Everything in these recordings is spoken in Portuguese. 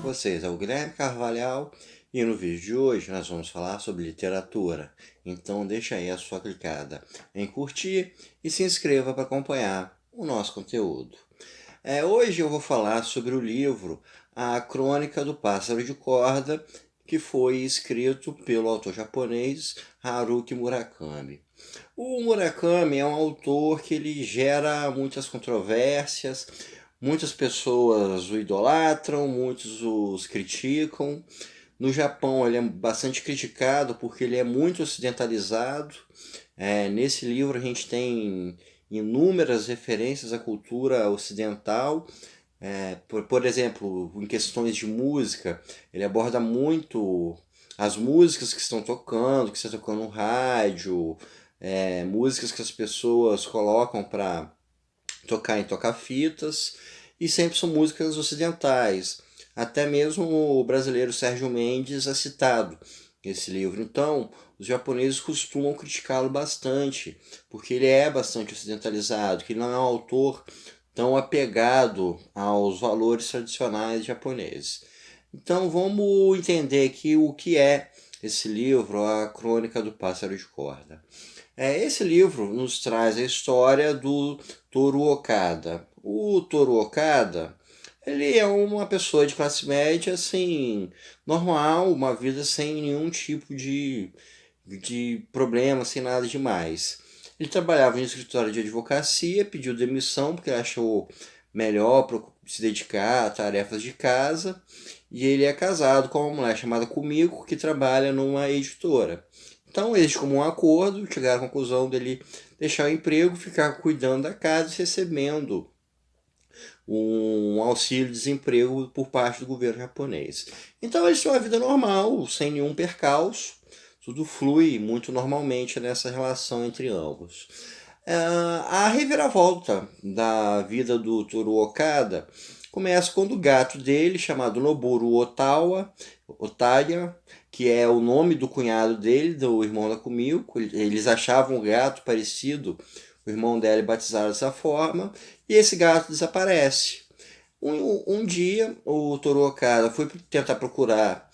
vocês é o Guilherme Carvalhal e no vídeo de hoje nós vamos falar sobre literatura. Então deixa aí a sua clicada em curtir e se inscreva para acompanhar o nosso conteúdo. Hoje eu vou falar sobre o livro A Crônica do Pássaro de Corda, que foi escrito pelo autor japonês Haruki Murakami. O Murakami é um autor que ele gera muitas controvérsias, muitas pessoas o idolatram, muitos os criticam. No Japão ele é bastante criticado porque ele é muito ocidentalizado. Nesse livro a gente tem inúmeras referências à cultura ocidental. Por exemplo, em questões de música, ele aborda muito as músicas que estão tocando, que estão tocando no rádio, músicas que as pessoas colocam para tocar em toca-fitas, e sempre são músicas ocidentais. Até mesmo o brasileiro Sérgio Mendes é citado nesse livro. Então, os japoneses costumam criticá-lo bastante, porque ele é bastante ocidentalizado, que ele não é um autor tão apegado aos valores tradicionais japoneses. Então, vamos entender aqui o que é esse livro, A Crônica do Pássaro de Corda. Esse livro nos traz a história do Toru Okada. O Toru Okada, ele é uma pessoa de classe média, assim, normal, uma vida sem nenhum tipo de problema, sem nada demais. Ele trabalhava em um escritório de advocacia, pediu demissão porque achou melhor se dedicar a tarefas de casa, e ele é casado com uma mulher chamada Kumiko, que trabalha numa editora. Então eles, como um acordo, chegaram à conclusão dele deixar o emprego, ficar cuidando da casa e recebendo um auxílio-desemprego por parte do governo japonês. Então eles têm uma vida normal, sem nenhum percalço, tudo flui muito normalmente nessa relação entre ambos. A reviravolta da vida do Toru Okada começa quando o gato dele, chamado Noboru Otaya, que é o nome do cunhado dele, do irmão da Kumiko, eles achavam o gato parecido, o irmão dela batizaram dessa forma, e esse gato desaparece. Um dia, o Toru Okada foi tentar procurar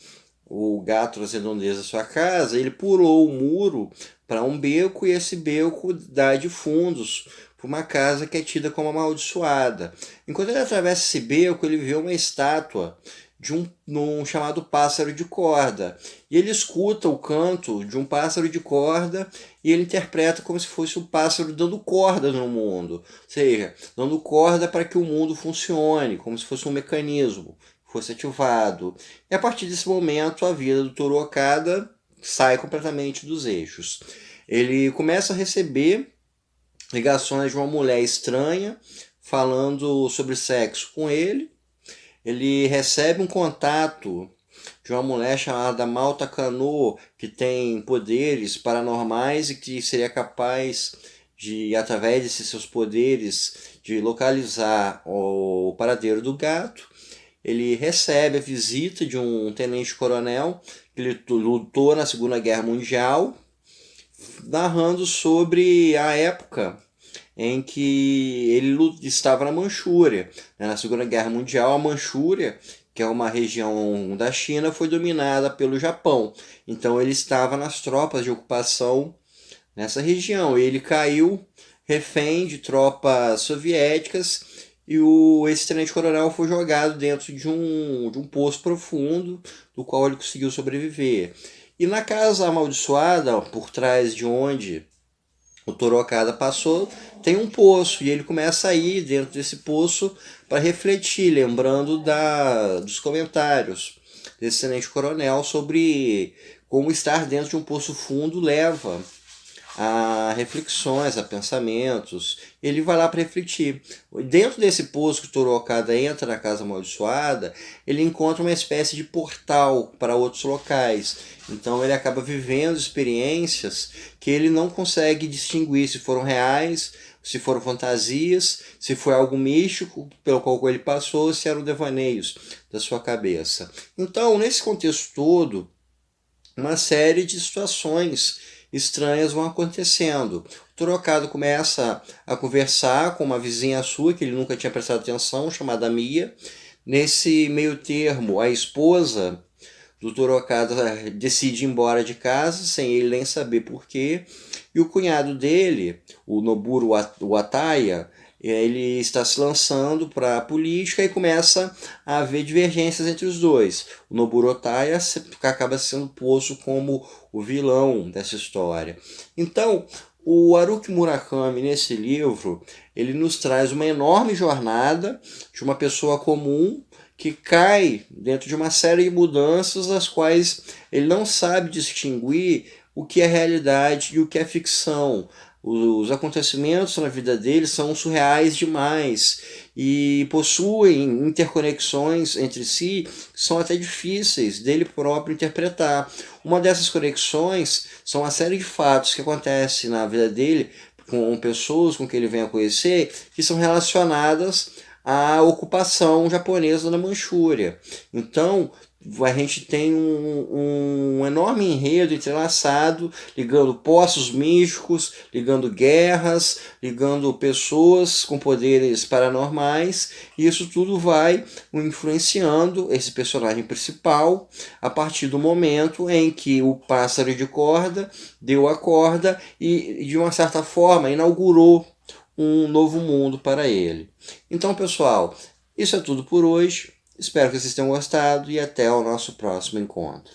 o gato nas redondezas da sua casa, ele pulou o muro para um beco, e esse beco dá de fundos para uma casa que é tida como amaldiçoada. Enquanto ele atravessa esse beco, ele vê uma estátua de um chamado pássaro de corda. E ele escuta o canto de um pássaro de corda e ele interpreta como se fosse um pássaro dando corda no mundo. Ou seja, dando corda para que o mundo funcione, como se fosse um mecanismo, fosse ativado. E a partir desse momento, a vida do Toru Okada sai completamente dos eixos. Ele começa a receber ligações de uma mulher estranha falando sobre sexo com ele. Ele recebe um contato de uma mulher chamada Malta Kano, que tem poderes paranormais e que seria capaz de, através desses seus poderes, de localizar o paradeiro do gato. Ele recebe a visita de um tenente-coronel que ele lutou na Segunda Guerra Mundial, narrando sobre a época em que ele estava na Manchúria. Na Segunda Guerra Mundial, a Manchúria, que é uma região da China, foi dominada pelo Japão. Então ele estava nas tropas de ocupação nessa região. Ele caiu refém de tropas soviéticas e esse tenente-coronel foi jogado dentro de um poço profundo, do qual ele conseguiu sobreviver. E na casa amaldiçoada, por trás de onde o Toru Okada passou, tem um poço, e ele começa a ir dentro desse poço para refletir, lembrando dos comentários desse tenente-coronel sobre como estar dentro de um poço fundo leva a reflexões, a pensamentos. Ele vai lá para refletir. Dentro desse poço que o Toru Okada entra na casa amaldiçoada, ele encontra uma espécie de portal para outros locais. Então ele acaba vivendo experiências que ele não consegue distinguir se foram reais, se foram fantasias, se foi algo místico pelo qual ele passou, se eram devaneios da sua cabeça. Então, nesse contexto todo, uma série de situações estranhas vão acontecendo. O Toru Okada começa a conversar com uma vizinha sua que ele nunca tinha prestado atenção, chamada Mia. Nesse meio termo, a esposa do Toru Okada decide ir embora de casa, sem ele nem saber porquê, e o cunhado dele, o Noburo Wataya, ele está se lançando para a política e começa a haver divergências entre os dois. O Noburo Wataya acaba sendo posto como o vilão dessa história. Então, o Haruki Murakami, nesse livro, ele nos traz uma enorme jornada de uma pessoa comum que cai dentro de uma série de mudanças das quais ele não sabe distinguir o que é realidade e o que é ficção. Os acontecimentos na vida dele são surreais demais e possuem interconexões entre si que são até difíceis dele próprio interpretar. Uma dessas conexões são uma série de fatos que acontecem na vida dele com pessoas com que ele vem a conhecer que são relacionadas à ocupação japonesa na Manchúria. Então, a gente tem um enorme enredo entrelaçado, ligando poços místicos, ligando guerras, ligando pessoas com poderes paranormais, e isso tudo vai influenciando esse personagem principal a partir do momento em que o pássaro de corda deu a corda e, de uma certa forma, inaugurou um novo mundo para ele. Então, pessoal, isso é tudo por hoje. Espero que vocês tenham gostado e até o nosso próximo encontro.